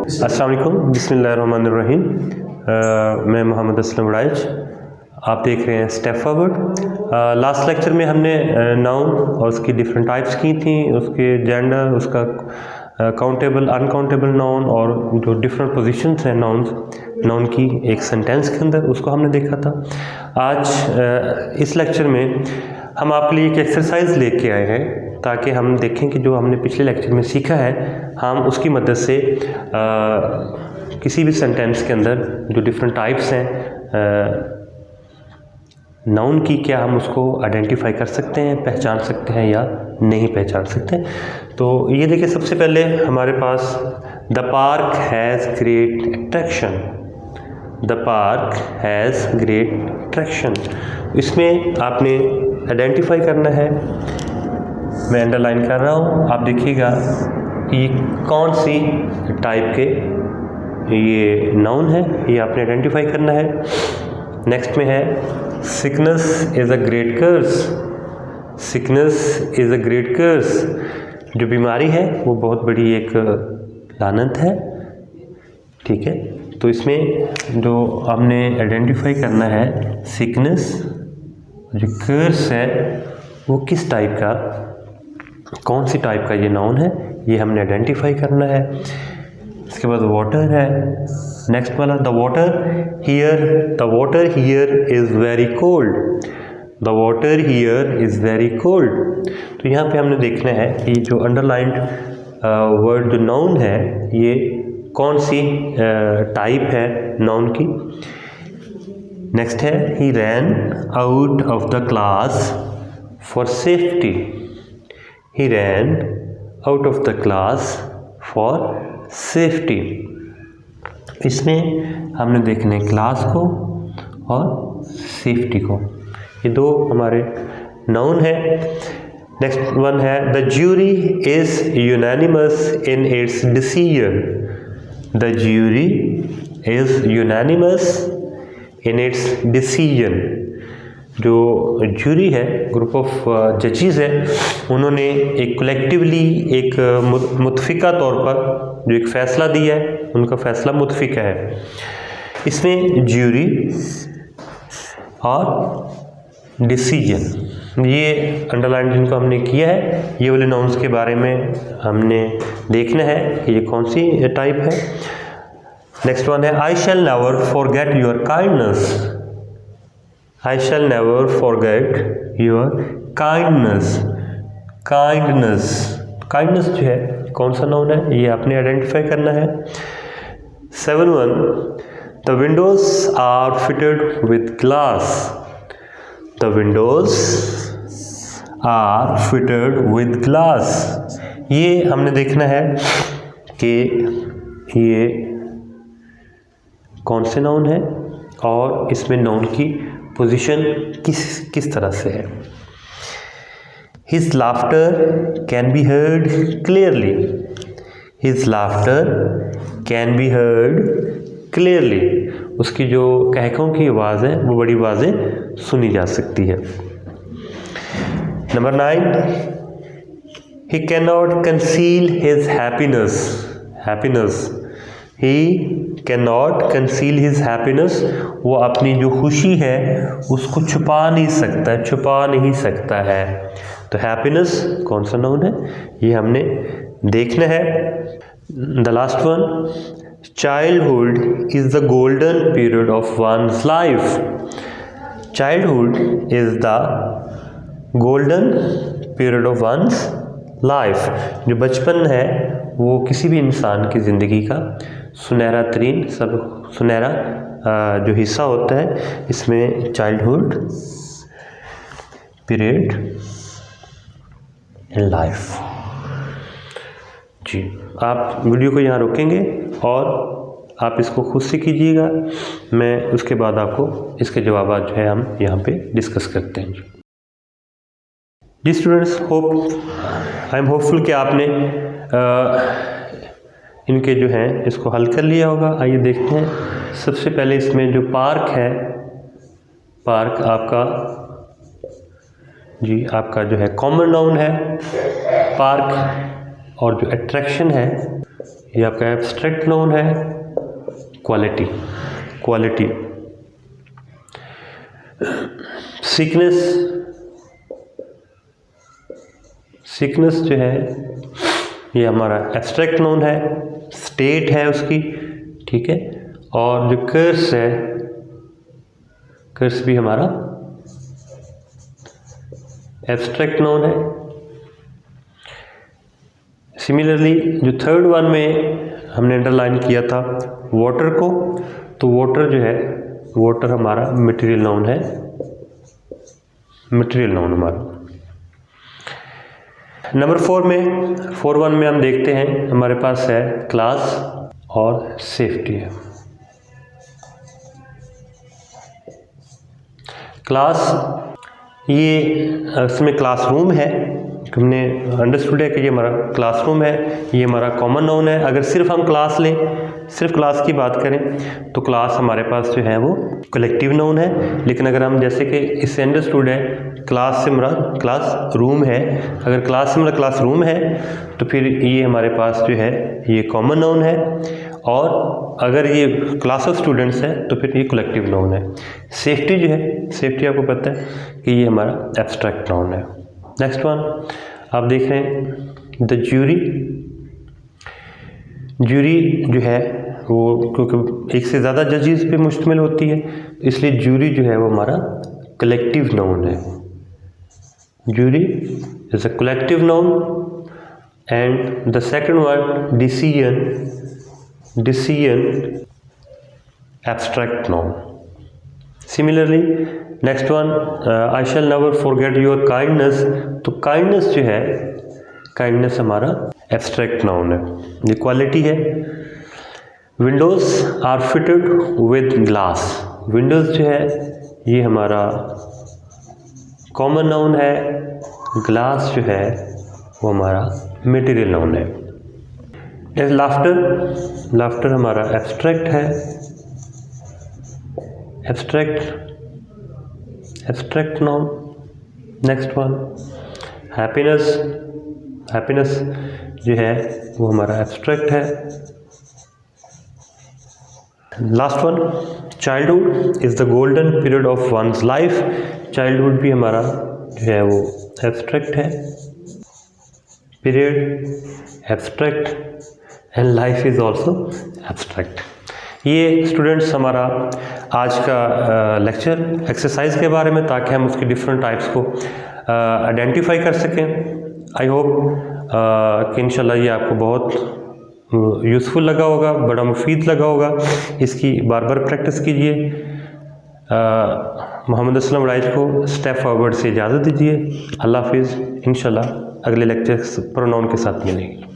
अस्सलाम वालेकुम, बिस्मिल्लाहिर्रहमानिर्रहीम। मैं मोहम्मद असलम उड़ाइच, आप देख रहे हैं स्टेप फॉरवर्ड। लास्ट लेक्चर में हमने नाउन और उसकी डिफरेंट टाइप्स की थी, उसके जेंडर, उसका काउंटेबल अनकाउंटेबल नाउन और जो डिफरेंट पोजीशंस हैं नाउन की एक सेंटेंस के अंदर, उसको हमने देखा था। आज इस लेक्चर में हम आपके लिए एक एक्सरसाइज लेके आए हैं ताकि हम देखें कि जो हमने पिछले लेक्चर में सीखा है हम उसकी मदद से किसी भी सेंटेंस के अंदर जो डिफरेंट टाइप्स हैं नाउन की, क्या हम उसको आइडेंटिफाई कर सकते हैं, पहचान सकते हैं या नहीं पहचान सकते। तो ये देखिए, सबसे पहले हमारे पास the park has great attraction. The park has great attraction, इसमें आपने आइडेंटिफाई करना है। मैं अंडरलाइन कर रहा हूँ, आप देखिएगा कि कौन सी टाइप के ये नाउन है, ये आपने आइडेंटिफाई करना है। नेक्स्ट में है sickness is a great curse. Sickness is a great curse, जो बीमारी है वो बहुत बड़ी एक लानत है, ठीक है। तो इसमें जो हमने आइडेंटिफाई करना है सिकनेस, जो कर्स है वो किस टाइप का, कौन सी टाइप का ये नाउन है, ये हमने आइडेंटिफाई करना है। इसके बाद वाटर है, नेक्स्ट वाला the water here is very cold. The water here is very cold. तो यहाँ पे हमने देखना है कि जो अंडरलाइंड वर्ड जो नाउन है ये कौन सी टाइप है नाउन की। नेक्स्ट है he ran out of the class for safety. He ran out of the class for safety. इसमें हमने देखना है क्लास को और सेफ्टी को, ये दो हमारे नाउन है। नेक्स्ट वन है the jury is unanimous in its decision. The jury is unanimous in its decision. जो ज्यूरी है, ग्रुप ऑफ जजेस है, उन्होंने एक कलेक्टिवली एक मुतफिका तौर पर जो एक फ़ैसला दिया है, उनका फ़ैसला मुतफिका है। इसमें ज्यूरी और डिसीजन, ये अंडरलाइन जिनको हमने किया है, ये वाले नाउन्स के बारे में हमने देखना है कि ये कौन सी टाइप है। नेक्स्ट वन है I shall never forget your kindness. I shall never forget your kindness. Kindness जो है कौन सा नाउन है, ये आपने आइडेंटिफाई करना है। 7.1 the windows are fitted with glass. The windows are fitted with glass, ये हमने देखना है कि ये कौन से नाउन है और इसमें नाउन की पोजीशन किस तरह से है। His laughter can be heard clearly. His laughter can be heard clearly. उसकी जो कहकों की आवाज़ है वो बड़ी आवाज़ें सुनी जा सकती है। Number 9 he cannot conceal his happiness. He cannot conceal his happiness, वो अपनी जो खुशी है उसको छुपा नहीं सकता है। तो हैप्पीनेस कौन सा नाउन है, ये हमने देखना है। The last one childhood is the golden period of one's life. Childhood is the golden period of one's life, जो बचपन है वो किसी भी इंसान की ज़िंदगी का सुनहरा जो हिस्सा होता है, इसमें चाइल्डहुड पीरियड इन लाइफ। जी, आप वीडियो को यहाँ रोकेंगे और आप इसको खुद से कीजिएगा, मैं उसके बाद आपको इसके जवाब जो है हम यहाँ पे डिस्कस करते हैं। जी स्टूडेंट्स, आई एम होपफुल कि आपने इनके जो हैं इसको हल कर लिया होगा। आइए देखते हैं। सबसे पहले इसमें जो पार्क है, पार्क आपका जो है कॉमन नाउन है पार्क, और जो अट्रैक्शन है ये आपका एब्स्ट्रैक्ट नाउन है। Quality, quality. सिकनेस, सिकनेस जो है ये हमारा एब्स्ट्रैक्ट नाउन है, स्टेट है उसकी, ठीक है। और जो कर्स है, कर्स भी हमारा एब्स्ट्रैक्ट नाउन है। सिमिलरली जो थर्ड वन में हमने अंडरलाइन किया था वाटर को, तो वाटर जो है, वाटर हमारा मटेरियल नाउन है, मटेरियल नाउन हमारा। नंबर 4 में हम देखते हैं हमारे पास है क्लास और सेफ्टी है। क्लास, ये इसमें क्लासरूम है, हमने अंडरस्टूड है कि ये हमारा क्लासरूम है, ये हमारा कॉमन नाउन है। अगर सिर्फ हम क्लास लें, सिर्फ क्लास की बात करें तो क्लास हमारे पास जो है वो कलेक्टिव नाउन है। लेकिन अगर हम जैसे कि इससे अंडरस्टूड है क्लास से हमारा क्लास रूम है, अगर क्लास से हमारा क्लास रूम है तो फिर ये हमारे पास जो है ये कॉमन नाउन है। और अगर ये क्लास ऑफ स्टूडेंट्स है तो फिर ये कलेक्टिव नाउन है। सेफ्टी जो है, सेफ्टी आपको पता है कि ये हमारा एब्स्ट्रैक्ट नाउन है। नेक्स्ट वन आप देख रहे हैं द ज्यूरी। ज्यूरी जो है वो क्योंकि एक से ज़्यादा जजेस पे मुश्तमिल होती है, इसलिए ज्यूरी जो है वो हमारा कलेक्टिव नाउन है। Jury is a collective noun. And the second word decision, decision abstract noun. Similarly next one I shall never forget your kindness. तो काइंडनेस जो है, काइंडनेस हमारा एब्स्ट्रैक्ट नाउन है, ये क्वालिटी है। Windows are fitted with glass. Windows जो है ये हमारा कॉमन नाउन है, ग्लास जो है वो हमारा मटेरियल नाउन है। लाफ्टर, लाफ्टर हमारा एब्स्ट्रैक्ट है, abstract noun. Next one happiness, happiness जो है वो हमारा एब्स्ट्रैक्ट है। Last one childhood is the golden period of one's life. Childhood भी हमारा जो है वो एब्स्ट्रैक्ट है, period abstract and life is also abstract. ये स्टूडेंट्स हमारा आज का लेक्चर एक्सरसाइज के बारे में, ताकि हम उसकी डिफरेंट टाइप्स को आइडेंटिफाई कर सकें। आई होप कि इंशाल्लाह ये आपको बहुत यूज़फुल लगा होगा, बड़ा मुफीद लगा होगा। इसकी बार बार प्रैक्टिस कीजिए। मोहम्मद असलम राइज को स्टेप फॉरवर्ड से इजाज़त दीजिए। अल्लाह हाफिज़। इंशाल्लाह अगले लेक्चर प्रोनाउन के साथ मिलेंगे।